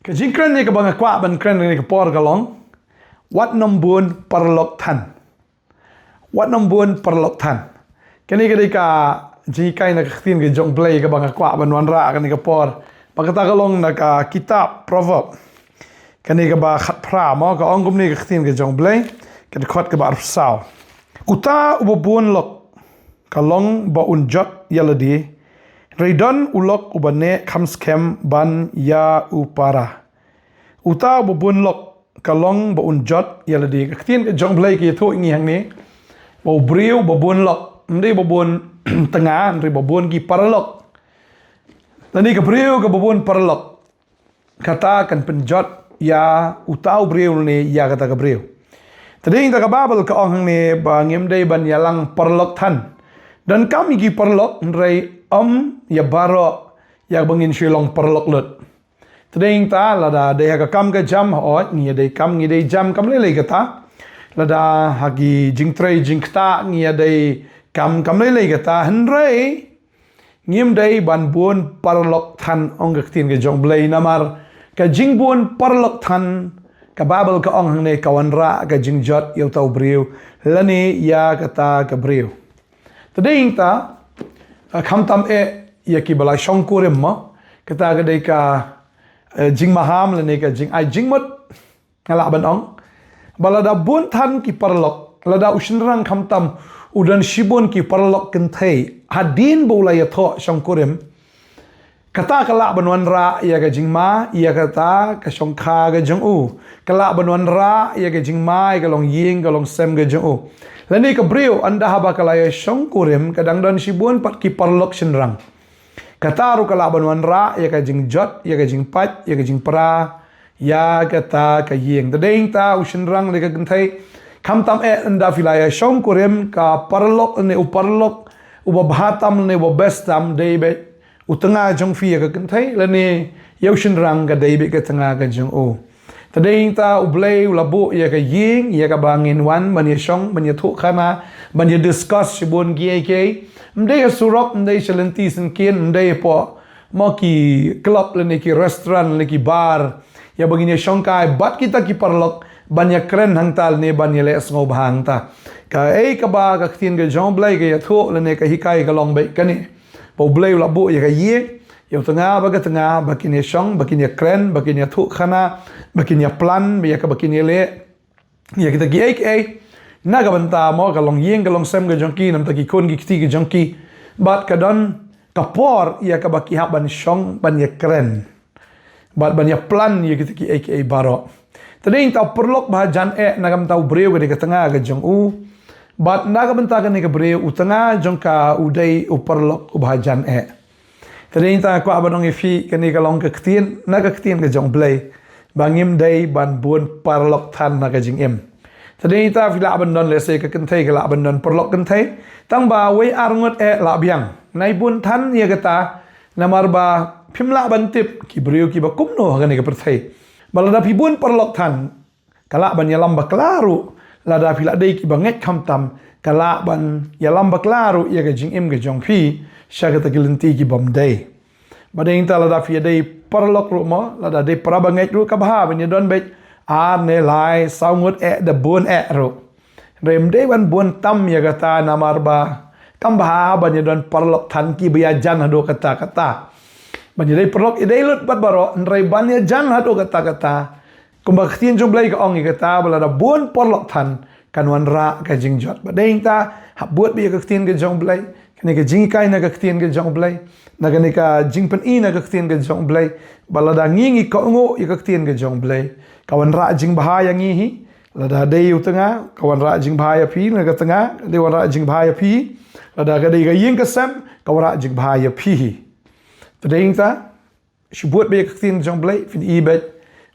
Kejingkran ni ke bang kwa ban kran ni ke por kalong. Wat nombun Paralok tan. Wat nombun Paralok tan. Kani ketika jikai nak khtin ke jong play ke bang kwa ban wanra kani ke por. Pakata kalong nak kitab proverb. Kani ke ba khat pra mo ka ongum ni ke khtin ke jong play. Kani khot ke ba arsaw. Uta ububun lok kalong ba unjot yaladi. Raidon ulok ubane kamskem ban ya upara. Uta ububun lok kalong ba unjot yaladi. Khtin ke jong play ke thu ngi hang ni. Ba briu babun lok. Ndi babun tengah ndi babun ki Paralok. Tadi ke briu ke babun Paralok. Kata kan penjot ya utau briu ni ya kata ke briu. Tadi kita ke babel ke ong ni ba ngimdai ban yalang Paralok tan. Dan kami ki Paralok ndrai ya baro ya bangin Shillong Paralok lut. Tadi kita lada deh ke kam ke jam o ni deh kam ni deh jam kam lele kata. Lada hagi jingtrai jingkta ni deh kam lele kata ndrai ngimdai ban bun Paralok tan ong ke ke jong blai namar ke jingbun Paralok tan ke babel ke ong ni kawan ra ke jingjot yau tau briu lani ya kata ke briu. Tadi kita kham tam ya ki balai Nongkhryiem ma kata ke ka jing maham lani ka jing ai jing mot ngala ban ong balada bun tan ki Paralok lada usnrang kham tam udan shibun ki Paralok kenthei hadin bolai tho Nongkhryiem kata kala banwan ra ya ka jing ma ya kata ka Songkha ga jong u kala banwan ra ya ka jing mai ka long ying ka long sem ga jong u lani ka briu anda haba kala ya Nongkhryiem kadang dan shibun pat ki Paralok shinrang kata ru kala banwan ra ya ka jing jot ya ka jing pat ya ka jing pra ya kata ka ying tadeng ta ushinrang le ka kenthei kham tam anda filaya Nongkhryiem ka Paralok ne u Paralok u babhatam ne u bestam debe utengah jong fi ka kenthei lani yau shinrang ka debe ka tengah ka jong u tadeng ta u blai u labu ya ka ying ya ka bangin wan ban ya shong ban ya thu khana ban ya discuss shibun gi ke mdei surok mdei shalenti sin kien mdei po mo ki club lani ki restaurant lani ki bar ya bagin ya shong kai bat kita ki Paralok ban ya kren hang tal ne ban ya le sngob hang ta ka ka ba ka khtin ga jong blai ga ya thu lani ka hikai ka long bai kani po blai la bu ya ka ye ya tengah ba ka tengah bakin ya shong bakin ya kren bakin ya thu khana bakin ya plan ya ka bakin ya le ya kita gi ai na ka banta mo ka long yeng ka long sem ga jong ki nam ta ki kon gi ti ga jong ki bat ka don ka por ya ka baki ha ban shong ban ya kren bat ban ya plan ya kita ki ai baro tadi ta Paralok bahajan na kam tau breu ga tengah ga jong u bat na ka banta ka ni ka breu u tengah jong ka udai u Paralok u bahajan tadi ta ko abanong fi ka ni ka long ka ktien na ka ktien ga jong blai bangim dai ban bun Paralok tan na ka jing em tadi ta fila abandon le se ka kenthei ka la abandon Paralok kenthei tang ba wei arngot la biang nai bun tan ya kata namar ba phimla ban tip ki breu ki ba kumno ka ni ka perthei balada pi bun Paralok tan kala ban ya lamba klaru lada fila dei ki banget kham tam kala ban ya lamba klaru ya ka jing em ga jong phi sha ka ta kilenti ki bom dei badeng ta lada fi dei Paralok ru mo lada dei pra banget ru ka ba ban ya don bet ne lai sau ngut da bun ru rem dei ban bun tam ya kata namar ba kam ba ban ya don Paralok tan ki ba jan hado kata ban ya dei Paralok idei lut bat baro nrai ban ya jan hado kata kumba khtin jong blai ka ong kata bala da bun Paralok tan kan wan ra ka jingjot badeng ta habut bi ka khtin ka jong blai kani ka jingkai na ka khtin ka jong blai na kani ka jingpen na ka khtin ka jong blai bala da ngingi ka ngo ka khtin ka jong blai kawan ra jing bahaya ngi hi lada dei u tengah kawan ra jing bahaya pi na ka tengah dei wan ra jing bahaya pi lada ka dei ka ying ka sem kawan ra jing bahaya pi tadeng ta shubut bi ka khtin jong blai fin ibet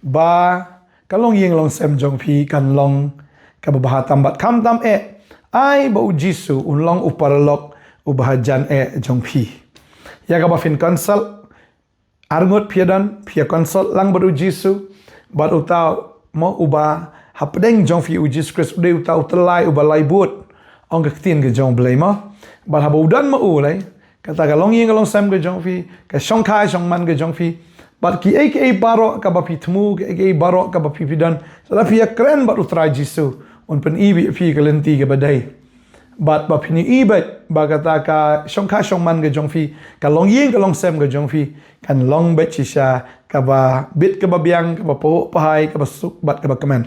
ba kalong ying long sem jong pi kan long ka babahatam bat kham tam ai ba u jisu un long u Paralok u bahajan jong pi ya ka ba fin konsol arngot piadan pia konsol lang ba u jisu bat u tau mo u ba hapdeng jong fi u jis Christ de u tau telai u ba lai but ong ka khtin ka jong blai mo bat ha ba udan ma u lai kata ka long ying long sem ka jong fi ka Songkha Songman ka jong fi But ki aka barok ka ba pi temu ki aka barok ka ba pi dan. Sala pi keren ba utrai Jisu un pen ibi pi ka lenti ka badai. But ba pi ni ibet ba kata ka shong man ga jong fi ka long yeng ka long sem ga jong fi kan long bet shisha ka ba bit ka ba biang ka ba po pahai ka ba suk bat ka ba kaman.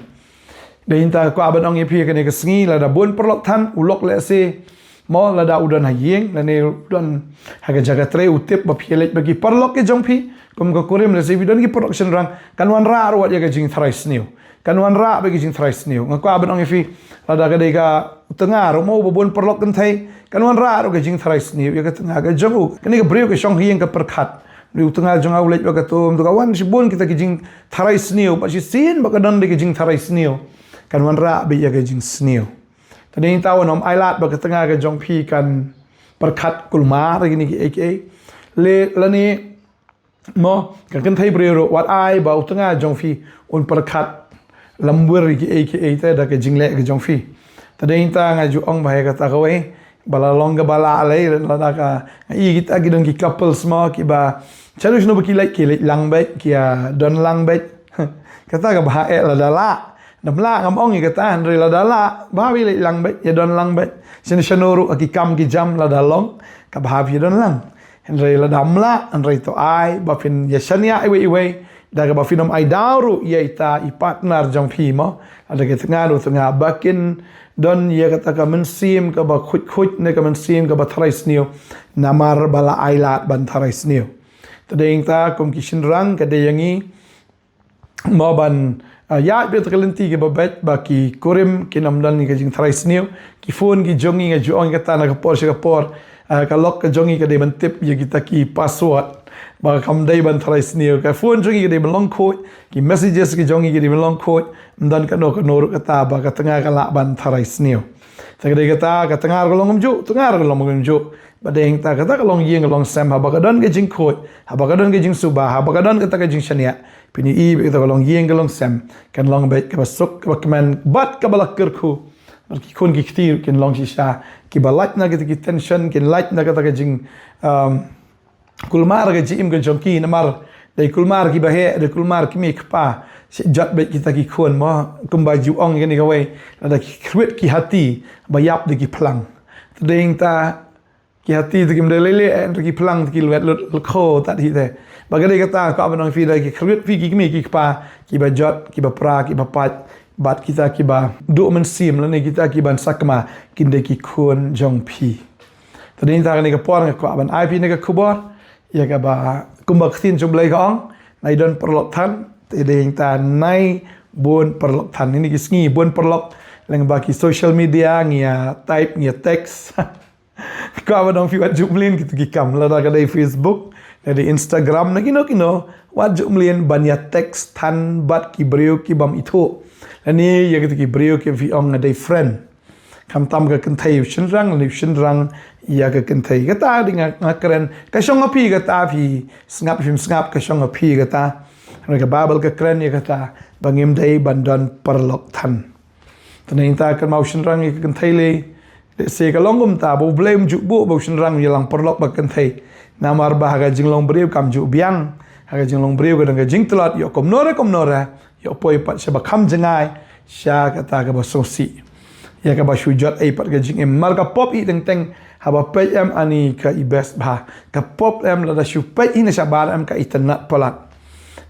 Dei ta ko aban ong pi ka ni ka sngi la da bon perlok tan ulok le se mo la da udan hayeng la ne udan ha ga jaga tre utip ba pi lek bagi perlok ke jong fi kum ka kurim le se udan ki production rang kan wan ra ro ya ga jing thrice new kan wan ra bagi jing thrice new ngako aban ong fi la da ga dei ka tengah ro mo bon perlok kan thai kan wan ra ro ga jing thrice new ya ga tengah ga jong kan ni ka breu ka shong hayeng ka perkhat ni tengah jong au lek ba ka tum tu ka wan si bon kita ki jing thrice new ba si sin ba ka dan de ki jing thrice new kan wan ra be ya ga jing snew tadi tahu nom ailat ba ka tengah ga jong pi kan perkhat kulma ri ni ki aka le la ni mo ka kan thai breu wat ai ba tengah jong fi un perkhat lambur ki aka ta da ka jing le ga jong fi tadi ta nga ju ong ba ka ta ka wei bala long ga bala ale la da ka i kita ki dong ki couples mo ki ba chalu shno ba ki lang ba ki don lang ba kata ka ba e la da la đâm la ngam ong cái ta rồi là đã la ba vi lại lăng bệ ya don lăng bệ xin shanuru aki kam ki jam la da long ka ba vi don lăng rồi là đâm la rồi to ai ba fin ya shania ai wei da ka ba finom ai daru ya ita I partner jong phi mo ada ke tengah bakin don ya kata ka men sim ka ba khut ne ka men sim ka ba thrais niu namar bala ailat ban thrais niu tadeng ta kom kishin rang ka de yangi mo ban ya bet kalenti ke babet ba ki kurim ki namdan ni ka jing thrais niu ki phone ki jongi nga juong ka ta na ka por ka lock ka jongi ka de ban tip ya kita ki password ba kam dai ban thrais niu ka phone jongi ka de ban long code ki messages ki jongi ka de ban long code dan ka no ka ta ba ka tengah ka la ban thrais niu ta ka de ka tengah ka long ju tengah ka long ju ba deng ta ka long yeng long sam ha ba ka dan ka jing code ha ba ka dan ka jing suba ha ba ka dan ka ta ka jing shania pini I be ka long yeng ka long sam kan long bet ka suk ka kaman bat ka balak kerku ki kun ki ktir kin long shisha ki balat na ki tension kin light na ka ta ka jing kulmar ka jim ka jonki na mar dai kulmar ki bahe dai kulmar ki mek pa jat bet kita ki kun mo kumba ju ong ni ka wei la ki khwet ki hati ba yap de ki plang tadeng ta ki hati tu ki mdelele ki plang ki luet kho tat hi te bagade kata ka banong fi da ki khwet fi ki me ki pa ki ba jot ki ba pra ki ba pat bat kita ki ba do men sim la ne kita ki ban sakma kin de ki kun jong pi tadeng ta ni ka por ka ban ip ne ka khubor ya ka ba kumba khin jom lai ka ong nai don perlok than tadeng ta nai bon perlok than ni ki sngi bon perlok leng ba ki social media ngia type ngia text ka ba dong fi wat jumlin ki kam la da ka dai Facebook dari Instagram na kino wat jumlin banya text than bat ki breu ki bam itu ani ya ki breu ki fi ong dai friend kam tam ka kan thai shin rang ya ka kan thai ka ta ding keren ka shong api ka ta fi snap ka shong api ka ta ra ka babel ka keren ya ka ta bangim dai bandan perlok than tanin ta kan mau shin rang ka kan thai le se ka longum ta bo blame ju bo shin rang yelang perlok ba kan thai namar ba ga jing long breu kam ju biang ha jing long breu ga jing tlat yo kom nora yo poi pat se ba kham jangai sha ka ta ka ba sosi ya ka ba shu jot ai pat ga jing em mar ka pop I teng ha ba pm ani ka I best ba ka pop em la da shu pe ina sha ba em ka internet palat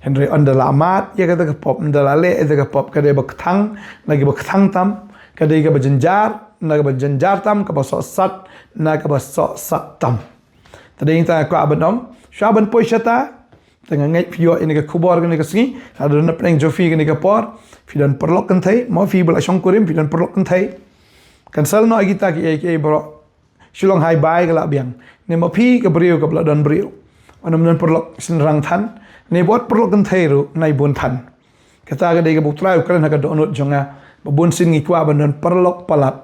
henry andala amat ya ka ta ka pop andala le e ka pop ka de ba thang na ga ba thang tam ka de ga ba janjar na ga ba janjar tam ka ba so sat na ka ba so sat tam tadi ta ko abanom shaban poishata tengah ngai pio ini ka khubor ni ka singi ada na peng jofi ni ka por fidan perlok kan thai mo fi bala shong kurim fidan perlok kan thai kan sal no agita ki bro Shillong hai bai ka la biang ne mo phi ka brio ka bla don brio anam nan perlok sin rang than ne bot perlok kan thai ru nai bon than kata ka dei ka butra ukran ka donut jonga babon sin ngi kwa ban perlok palat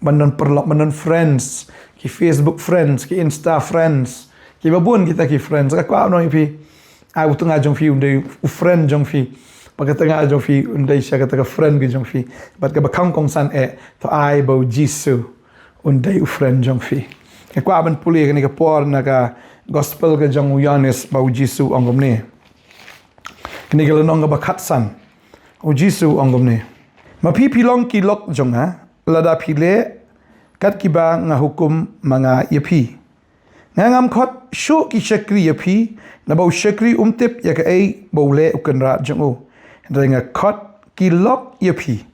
ban perlok ban friends ki Facebook friends ki Insta friends ki babun kita ki friends ka kwa no pi ai u tengah jong fi undai u friend jong fi pa tengah jong fi undai sha ka friend ki jong fi bat ka bakang kong san to ai bo Jisu undai u friend jong fi ka kwa ban puli ka ni ka por na ka gospel ka jong Yohanes bo Jisu ongom ni Kini kalau nong bakat san. Ujisu anggom ni. Mapi pilong kilok jonga lada pile kat kiba ngahukum mga yapi. Ngam khot sho ki shakri yapi na bau shakri umtip ya ka ai bole ukenra jongo. Nga khot kilok yapi.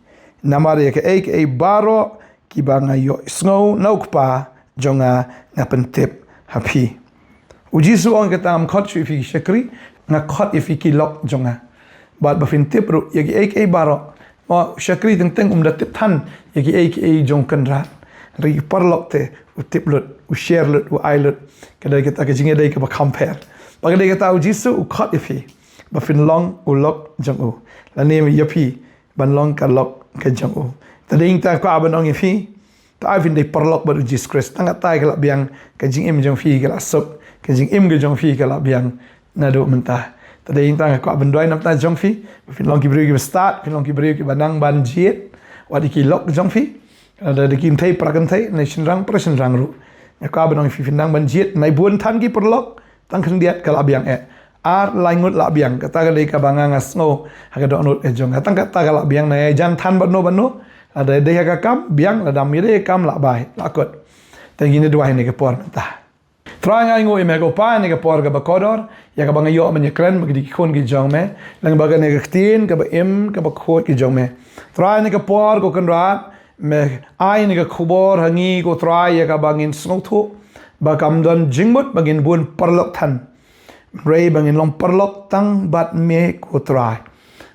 Namare ya ka ai baro kiba ngayo snow naukpa jonga ngapentip hapi. Ujisu ang katam khot shu fi shakri nga khot yafi kilok jonga. Bat bafintip ru yagi ai baro. Ma shakri teng datip tan yagi ai jong kenrat. Ri parlok te utip lut share lut ailut kada kita ke jinga dai ke ba compare. Ba kada kita ujisu u khot yafi. Bafin long ulok jong u. La ne yapi ban long ka lok ke jong u. Tading ta ka ban ong yafi. Ta avin dai parlok ba ujis Christ. Tanga tai kala biang ke jing im jong fi kala sup ke jing im ge jong fi kala biang nado mentah. Tadi yang tang aku abendoi nak tak jongfi, fin long kibri ki start, fin long kibri ki banang ban jiet, wadi ki lok jongfi, ada di kim thai prakan thai, nation rang presen rang ru. Aku abendoi fin nang ban jiet, nai buan tan ki perlok, tang kendiat kal abiang ar laingut la abiang, kata ka dei ka bangang asno, haga do anut jong, katang kata ka la abiang nai jan tan bano, ada dei ka kam biang la dam mire kam la bai, lakot. Tadi ni dua ini ke por mentah. Try ngai ngo imego pa ni ka por ka bakodor ya ka bangayo man yakren magdi khon ki jong me lang baga ne ka tin ka ba im ka ba khot ki jong me try ni ka por ko kan rat me ai ni ka khubor hangi ko try ya ka bangin snok thu ba kam don jingmut bagin bun parlok than rei bangin long parlok tang bat me ko try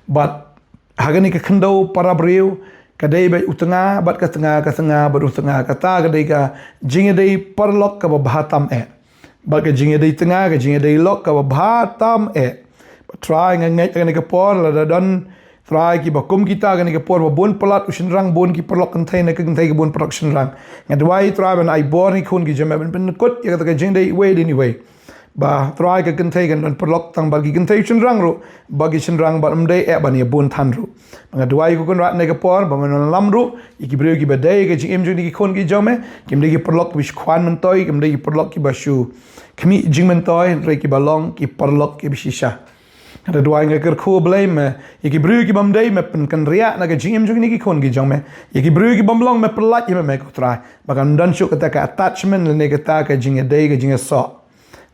bat hagani ka khando parabriu kadai bai utanga bat ka tengah bat utanga kata kadai ka jingedai parlok ka ba bhatam Bagi jinga day tengah, ke jinga day lok, ke bahatam try ngangai kan ke por la dan try ki bakum kita kan ke por bon pelat usin rang bon ki perlok kentai na kentai ke bon production rang. Ngadwai try ban ai bor ni kun ki jema ben kut ya kata ke jinga day way anyway. Ba try ke kentai kan perlok tang bagi kentai usin rang ru bagi usin rang ba mdai ban ya bon tan ru. Ngadwai ku kun rat na ke por ba men lam ru iki breu ki badai ke jing em jing ki kun ki jome kim dei ki perlok bis kwan mentoi kim dei ki perlok ki basu kami jing mentoi rei ki balong ki perlok ki bisisha. Ada dua yang ker ko blame iki breu ki bam dei me pen kan ria na ke jing em jing ki kun ki jome iki breu ki bam long me pelat ye me ko try bakan dan syuk kata ka attachment le kata ka jing dei ke jing so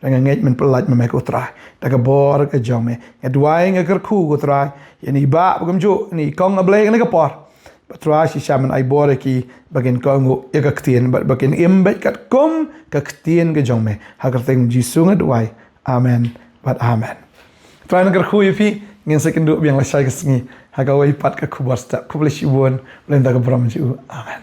dengan engagement pelat me ko try ta ka bor ke jome ya dua yang ker ko try yani ba bagam ju ni kong ablay kan ka por try si shaman ai bor ki bagin kong ya ka ktien bagin imbet kat kom ka ktien ke jome ha ka teng jisu ngadwai amen but amen. Try nak kerja fi ngin second biang la shai kesengi. Haga wai pat ka Khubor step. Khubor shibun, lenda ka bram ju. Amen.